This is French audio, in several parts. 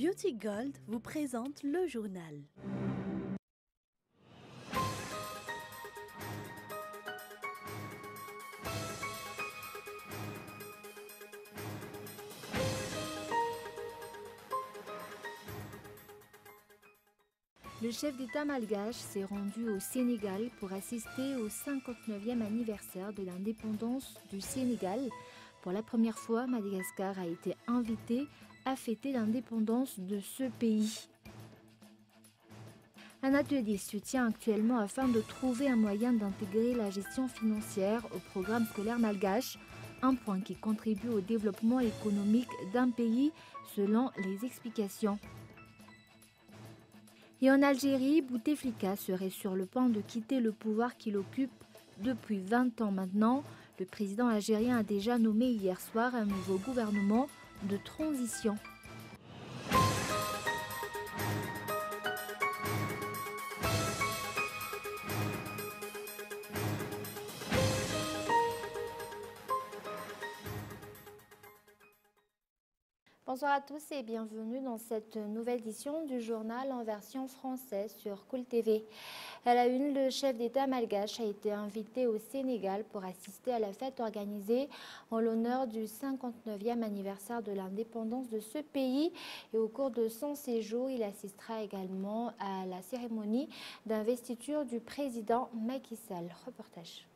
Beauty Gold vous présente le journal. Le chef d'État malgache s'est rendu au Sénégal pour assister au 59e anniversaire de l'indépendance du Sénégal. Pour la première fois, Madagascar a été invité à fêter l'indépendance de ce pays. Un atelier se tient actuellement afin de trouver un moyen d'intégrer la gestion financière au programme scolaire malgache, un point qui contribue au développement économique d'un pays selon les explications. Et en Algérie, Bouteflika serait sur le point de quitter le pouvoir qu'il occupe depuis 20 ans maintenant. Le président algérien a déjà nommé hier soir un nouveau gouvernement de transition. Bonsoir à tous et bienvenue dans cette nouvelle édition du journal en version française sur Cool TV. À la une, le chef d'État malgache a été invité au Sénégal pour assister à la fête organisée en l'honneur du 59e anniversaire de l'indépendance de ce pays. Et au cours de son séjour, il assistera également à la cérémonie d'investiture du président Macky Sall. Reportage.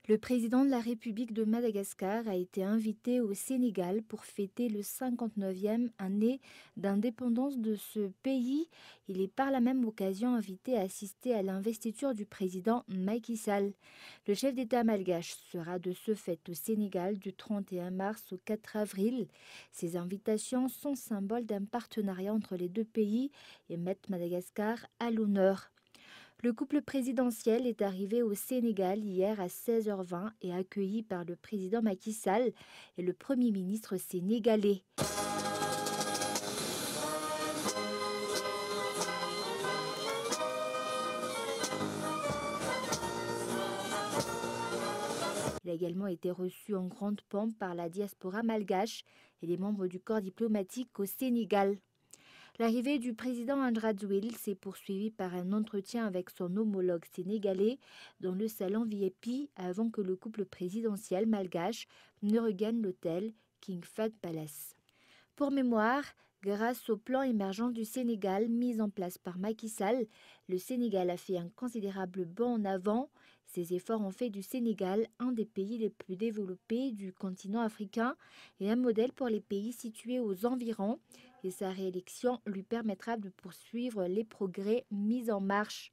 Le président de la République de Madagascar a été invité au Sénégal pour fêter le 59e année d'indépendance de ce pays. Il est par la même occasion invité à assister à l'investiture du président Macky Sall. Le chef d'État malgache sera de ce fait au Sénégal du 31 mars au 4 avril. Ces invitations sont symboles d'un partenariat entre les deux pays et mettent Madagascar à l'honneur. Le couple présidentiel est arrivé au Sénégal hier à 16h20 et accueilli par le président Macky Sall et le Premier ministre sénégalais. Il a également été reçu en grande pompe par la diaspora malgache et les membres du corps diplomatique au Sénégal. L'arrivée du président Andradouil s'est poursuivie par un entretien avec son homologue sénégalais dans le salon VIP avant que le couple présidentiel malgache ne regagne l'hôtel King Fahd Palace. Pour mémoire, grâce au plan émergent du Sénégal mis en place par Macky Sall, le Sénégal a fait un considérable bond en avant. Ces efforts ont fait du Sénégal un des pays les plus développés du continent africain et un modèle pour les pays situés aux environs. Et sa réélection lui permettra de poursuivre les progrès mis en marche.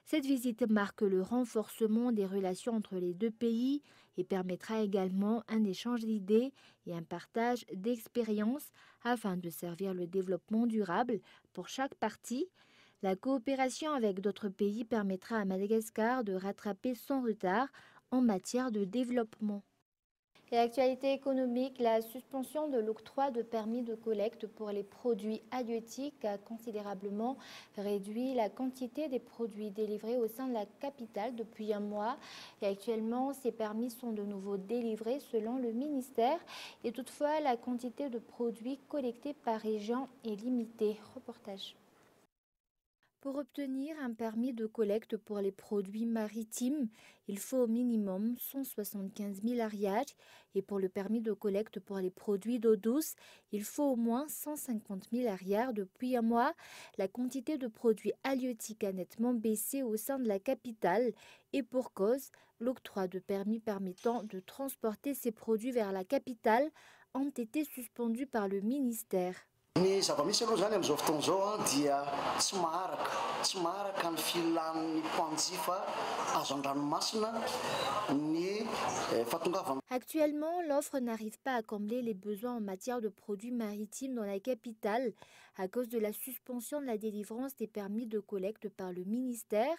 Cette visite marque le renforcement des relations entre les deux pays et permettra également un échange d'idées et un partage d'expériences afin de servir le développement durable pour chaque partie. La coopération avec d'autres pays permettra à Madagascar de rattraper son retard en matière de développement. Et actualité économique, la suspension de l'octroi de permis de collecte pour les produits halieutiques a considérablement réduit la quantité des produits délivrés au sein de la capitale depuis un mois. Et actuellement, ces permis sont de nouveau délivrés selon le ministère. Et toutefois, la quantité de produits collectés par région est limitée. Reportage. Pour obtenir un permis de collecte pour les produits maritimes, il faut au minimum 175 000 ariages et pour le permis de collecte pour les produits d'eau douce, il faut au moins 150 000 ariages depuis un mois. La quantité de produits halieutiques a nettement baissé au sein de la capitale et pour cause, l'octroi de permis permettant de transporter ces produits vers la capitale ont été suspendus par le ministère. Ny zava-misy aloha zany amin'izao fotoana izao dia tsy maharaka ny filan'ny mpanjifa azo an-dranomasina ny fahatongavana. Actuellement, l'offre n'arrive pas à combler les besoins en matière de produits maritimes dans la capitale à cause de la suspension de la délivrance des permis de collecte par le ministère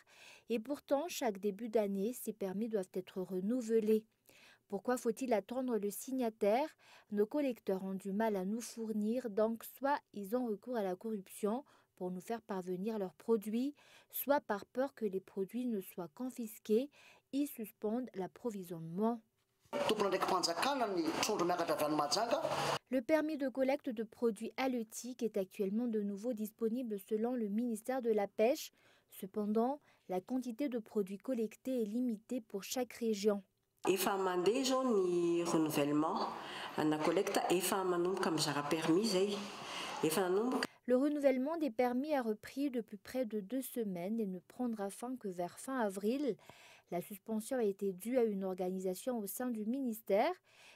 et pourtant, chaque début d'année, ces permis doivent être renouvelés. Pourquoi faut-il attendre le signataire? Nos collecteurs ont du mal à nous fournir, donc soit ils ont recours à la corruption pour nous faire parvenir leurs produits, soit par peur que les produits ne soient confisqués, ils suspendent l'approvisionnement. Le permis de collecte de produits halieutiques est actuellement de nouveau disponible selon le ministère de la Pêche. Cependant, la quantité de produits collectés est limitée pour chaque région. Efa mandeha zao ny renouvellement na collecte efa manomboka mizara permis zay efa nanomboka. Le renouvellement des permis a repris depuis près de 2 semaines et ne prendra fin que vers fin avril. La suspension a été due à une organisation au sein du ministère.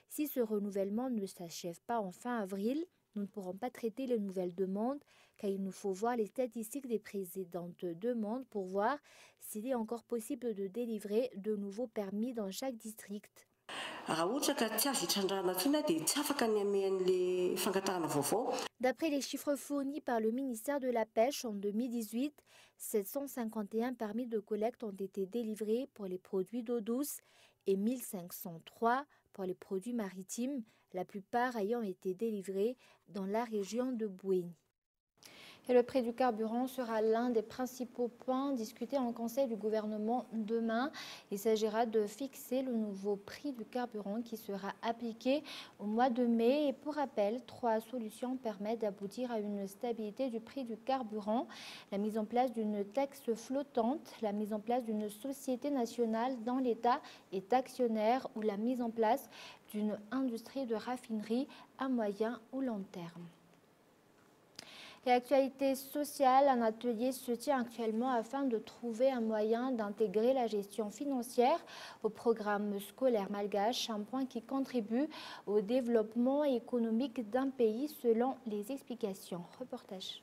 Si ce renouvellement ne s'achève pas en fin avril, nous ne pourrons pas traiter les nouvelles demandes car il nous faut voir les statistiques des précédentes demandes pour voir s'il est encore possible de délivrer de nouveaux permis dans chaque district. D'après les chiffres fournis par le ministère de la Pêche en 2018, 751 permis de collecte ont été délivrés pour les produits d'eau douce et 1503 pour les produits maritimes, la plupart ayant été délivrés dans la région de Bouéni. Et le prix du carburant sera l'un des principaux points discutés en Conseil du gouvernement demain. Il s'agira de fixer le nouveau prix du carburant qui sera appliqué au mois de mai. Et pour rappel, 3 solutions permettent d'aboutir à une stabilité du prix du carburant. La mise en place d'une taxe flottante, la mise en place d'une société nationale dont l'État est actionnaire ou la mise en place d'une industrie de raffinerie à moyen ou long terme. Et actualité sociale, un atelier se tient actuellement afin de trouver un moyen d'intégrer la gestion financière au programme scolaire malgache, un point qui contribue au développement économique d'un pays selon les explications. Reportage.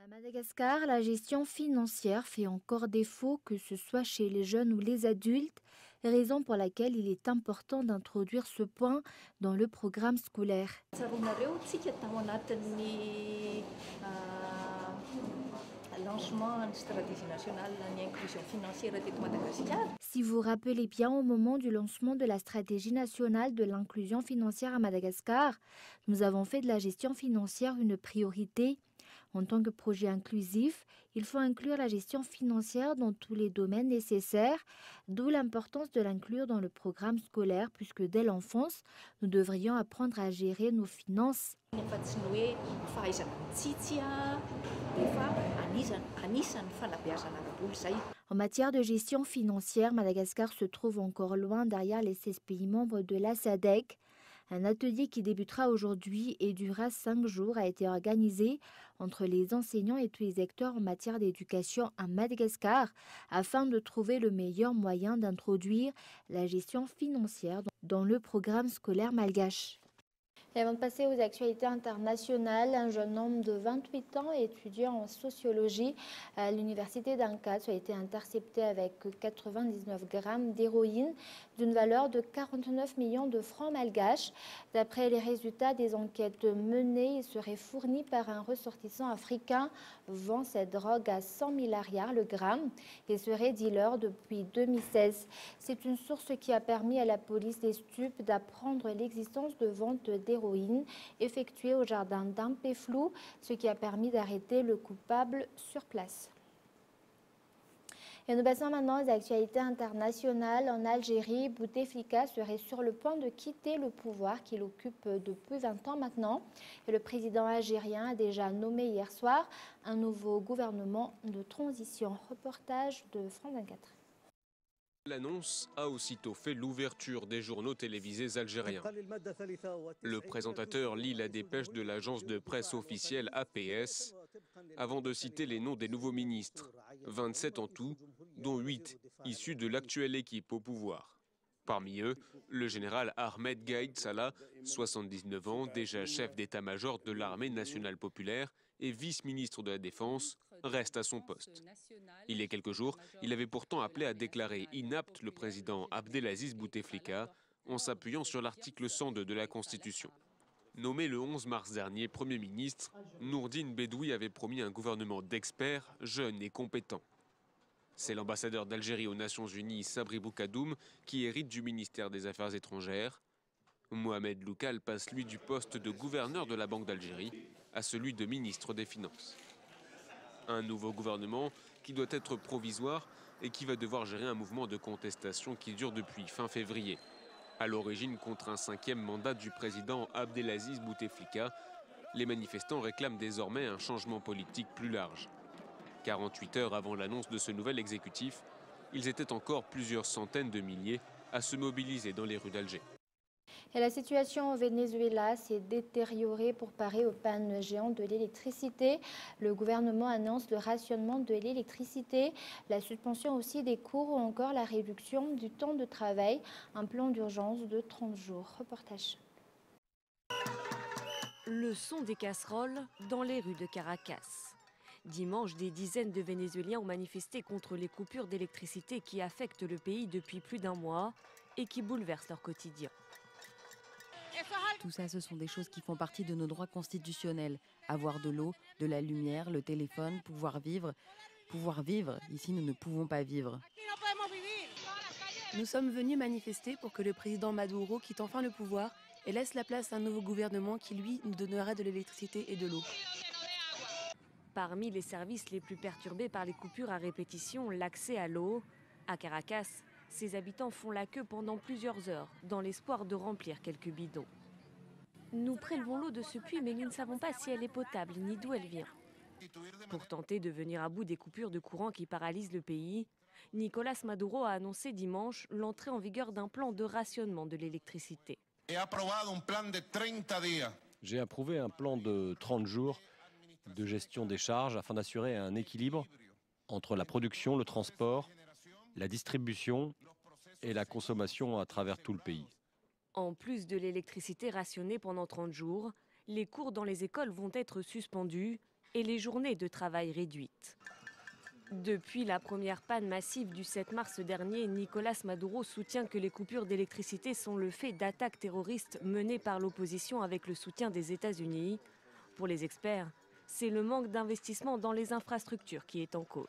À Madagascar, la gestion financière fait encore défaut, que ce soit chez les jeunes ou les adultes, raison pour laquelle il est important d'introduire ce point dans le programme scolaire. Si vous rappelez bien, au moment du lancement de la stratégie nationale de l'inclusion financière à Madagascar, nous avons fait de la gestion financière une priorité. En tant que projet inclusif, il faut inclure la gestion financière dans tous les domaines nécessaires, d'où l'importance de l'inclure dans le programme scolaire, puisque dès l'enfance, nous devrions apprendre à gérer nos finances. En matière de gestion financière, Madagascar se trouve encore loin derrière les 16 pays membres de la SADC. Un atelier qui débutera aujourd'hui et durera 5 jours a été organisé entre les enseignants et tous les acteurs en matière d'éducation à Madagascar afin de trouver le meilleur moyen d'introduire la gestion financière dans le programme scolaire malgache. Et avant de passer aux actualités internationales, un jeune homme de 28 ans, étudiant en sociologie à l'université d'Ankara, a été intercepté avec 99 grammes d'héroïne d'une valeur de 49 millions de francs malgaches. D'après les résultats des enquêtes menées, il serait fourni par un ressortissant africain vend cette drogue à 100 000 ariars le gramme et serait dealer depuis 2016. C'est une source qui a permis à la police des stupes d'apprendre l'existence de ventes d'héroïne effectuées au jardin d'Ampeflou, ce qui a permis d'arrêter le coupable sur place. Et nous passons maintenant aux actualités internationales. En Algérie, Bouteflika serait sur le point de quitter le pouvoir qu'il occupe depuis 20 ans maintenant. Et le président algérien a déjà nommé hier soir un nouveau gouvernement de transition. Reportage de France 24. L'annonce a aussitôt fait l'ouverture des journaux télévisés algériens. Le présentateur lit la dépêche de l'agence de presse officielle APS avant de citer les noms des nouveaux ministres, 27 en tout, dont 8 issus de l'actuelle équipe au pouvoir. Parmi eux, le général Ahmed Gaïd Salah, 79 ans, déjà chef d'état-major de l'armée nationale populaire et vice-ministre de la Défense, reste à son poste. Il y a quelques jours, il avait pourtant appelé à déclarer inapte le président Abdelaziz Bouteflika en s'appuyant sur l'article 102 de la Constitution. Nommé le 11 mars dernier Premier ministre, Nourdine Bedoui avait promis un gouvernement d'experts, jeunes et compétents. C'est l'ambassadeur d'Algérie aux Nations Unies, Sabri Boukadoum, qui hérite du ministère des Affaires étrangères. Mohamed Loukal passe lui du poste de gouverneur de la Banque d'Algérie à celui de ministre des Finances. Un nouveau gouvernement qui doit être provisoire et qui va devoir gérer un mouvement de contestation qui dure depuis fin février. À l'origine, contre un 5e mandat du président Abdelaziz Bouteflika, les manifestants réclament désormais un changement politique plus large. 48 heures avant l'annonce de ce nouvel exécutif, ils étaient encore plusieurs centaines de milliers à se mobiliser dans les rues d'Alger. Et la situation au Venezuela s'est détériorée pour parer aux pannes géantes de l'électricité. Le gouvernement annonce le rationnement de l'électricité, la suspension aussi des cours ou encore la réduction du temps de travail. Un plan d'urgence de 30 jours. Reportage. Le son des casseroles dans les rues de Caracas. Dimanche, des dizaines de Vénézuéliens ont manifesté contre les coupures d'électricité qui affectent le pays depuis plus d'un mois et qui bouleversent leur quotidien. Tout ça, ce sont des choses qui font partie de nos droits constitutionnels. Avoir de l'eau, de la lumière, le téléphone, pouvoir vivre. Pouvoir vivre, ici nous ne pouvons pas vivre. Nous sommes venus manifester pour que le président Maduro quitte enfin le pouvoir et laisse la place à un nouveau gouvernement qui, lui, nous donnera de l'électricité et de l'eau. Parmi les services les plus perturbés par les coupures à répétition, l'accès à l'eau. À Caracas, ses habitants font la queue pendant plusieurs heures, dans l'espoir de remplir quelques bidons. Nous prélevons l'eau de ce puits, mais nous ne savons pas si elle est potable ni d'où elle vient. Pour tenter de venir à bout des coupures de courant qui paralysent le pays, Nicolás Maduro a annoncé dimanche l'entrée en vigueur d'un plan de rationnement de l'électricité. J'ai approuvé un plan de 30 jours de gestion des charges afin d'assurer un équilibre entre la production, le transport, la distribution et la consommation à travers tout le pays. En plus de l'électricité rationnée pendant 30 jours, les cours dans les écoles vont être suspendus et les journées de travail réduites. Depuis la première panne massive du 7 mars dernier, Nicolás Maduro soutient que les coupures d'électricité sont le fait d'attaques terroristes menées par l'opposition avec le soutien des États-Unis. Pour les experts, c'est le manque d'investissement dans les infrastructures qui est en cause.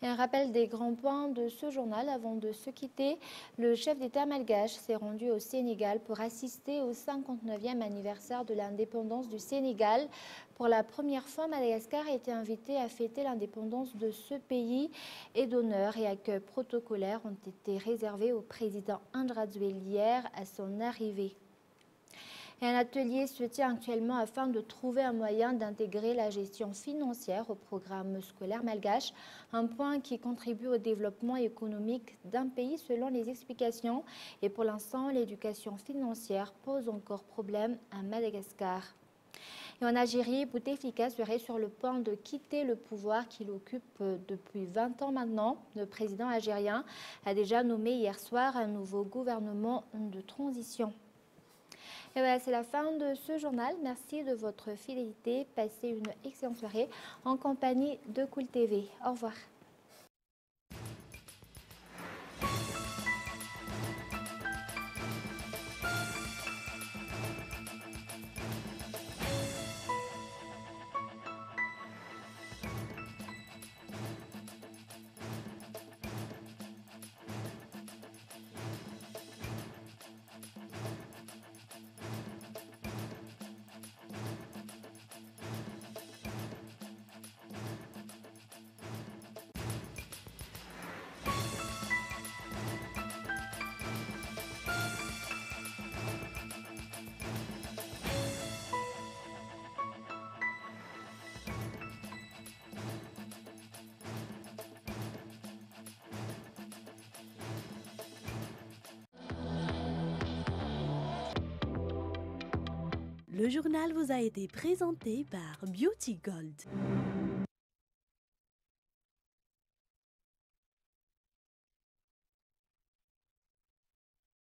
Et un rappel des grands points de ce journal avant de se quitter. Le chef d'État malgache s'est rendu au Sénégal pour assister au 59e anniversaire de l'indépendance du Sénégal. Pour la première fois, Madagascar a été invité à fêter l'indépendance de ce pays et d'honneur et accueil protocolaires ont été réservés au président Andrade hier à son arrivée. Et un atelier se tient actuellement afin de trouver un moyen d'intégrer la gestion financière au programme scolaire malgache, un point qui contribue au développement économique d'un pays selon les explications. Et pour l'instant, l'éducation financière pose encore problème à Madagascar. Et en Algérie, Bouteflika serait sur le point de quitter le pouvoir qu'il occupe depuis 20 ans maintenant. Le président algérien a déjà nommé hier soir un nouveau gouvernement de transition. Et voilà, c'est la fin de ce journal. Merci de votre fidélité. Passez une excellente soirée en compagnie de Cool TV. Au revoir. Le journal vous a été présenté par Beauty Gold.